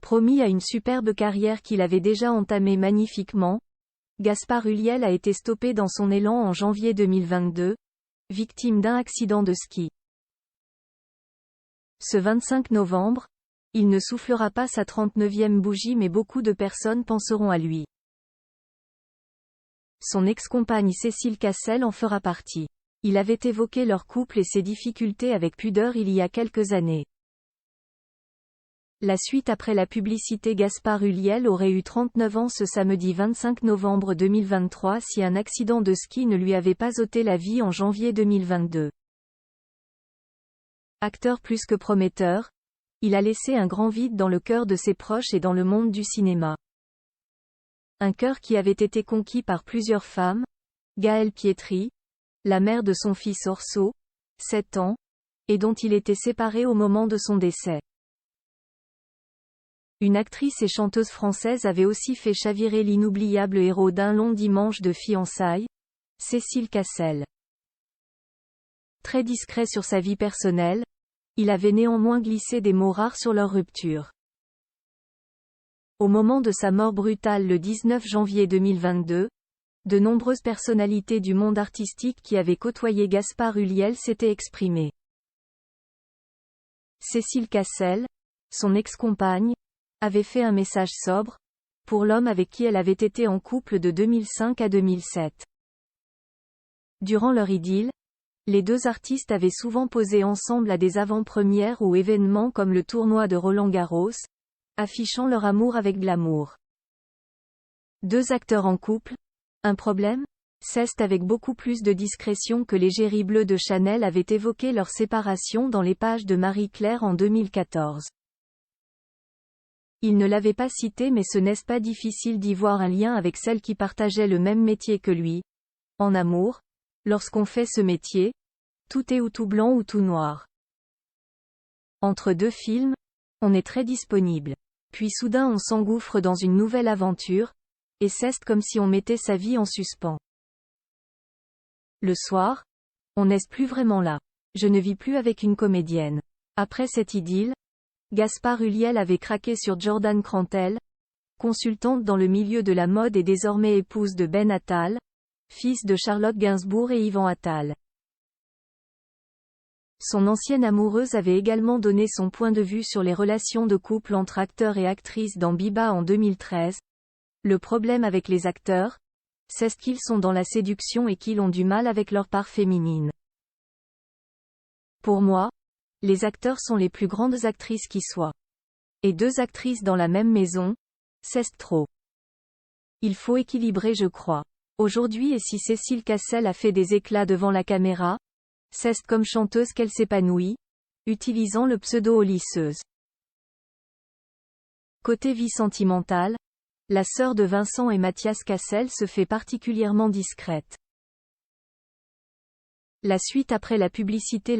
Promis à une superbe carrière qu'il avait déjà entamée magnifiquement, Gaspard Ulliel a été stoppé dans son élan en janvier 2022, victime d'un accident de ski. Ce 25 novembre, il ne soufflera pas sa 39e bougie mais beaucoup de personnes penseront à lui. Son ex-compagne Cécile Cassel en fera partie. Il avait évoqué leur couple et ses difficultés avec pudeur il y a quelques années. La suite après la publicité. Gaspard Ulliel aurait eu 39 ans ce samedi 25 novembre 2023 si un accident de ski ne lui avait pas ôté la vie en janvier 2022. Acteur plus que prometteur, il a laissé un grand vide dans le cœur de ses proches et dans le monde du cinéma. Un cœur qui avait été conquis par plusieurs femmes, Gaëlle Pietri, la mère de son fils Orso, 7 ans, et dont il était séparé au moment de son décès. Une actrice et chanteuse française avait aussi fait chavirer l'inoubliable héros d'un long dimanche de fiançailles, Cécile Cassel. Très discret sur sa vie personnelle, il avait néanmoins glissé des mots rares sur leur rupture. Au moment de sa mort brutale le 19 janvier 2022, de nombreuses personnalités du monde artistique qui avaient côtoyé Gaspard Ulliel s'étaient exprimées. Cécile Cassel, son ex-compagne, avait fait un message sobre, pour l'homme avec qui elle avait été en couple de 2005 à 2007. Durant leur idylle, les deux artistes avaient souvent posé ensemble à des avant-premières ou événements comme le tournoi de Roland-Garros, affichant leur amour avec glamour. Deux acteurs en couple, un problème? C'est avec beaucoup plus de discrétion que l'égérie bleue de Chanel avait évoqué leur séparation dans les pages de Marie-Claire en 2014. Il ne l'avait pas cité mais ce n'est pas difficile d'y voir un lien avec celle qui partageait le même métier que lui. En amour, lorsqu'on fait ce métier, tout est ou tout blanc ou tout noir. Entre deux films, on est très disponible. Puis soudain on s'engouffre dans une nouvelle aventure, et c'est comme si on mettait sa vie en suspens. Le soir, on n'est plus vraiment là. Je ne vis plus avec une comédienne. Après cette idylle, Gaspard Ulliel avait craqué sur Jordan Crantel, consultante dans le milieu de la mode et désormais épouse de Ben Attal, fils de Charlotte Gainsbourg et Yvan Attal. Son ancienne amoureuse avait également donné son point de vue sur les relations de couple entre acteurs et actrices dans Biba en 2013. Le problème avec les acteurs, c'est qu'ils sont dans la séduction et qu'ils ont du mal avec leur part féminine. Pour moi, les acteurs sont les plus grandes actrices qui soient. Et deux actrices dans la même maison, c'est trop. Il faut équilibrer je crois. Aujourd'hui et si Cécile Cassel a fait des éclats devant la caméra, c'est comme chanteuse qu'elle s'épanouit, utilisant le pseudo Olisseuse. Côté vie sentimentale, la sœur de Vincent et Mathias Cassel se fait particulièrement discrète. La suite après la publicité.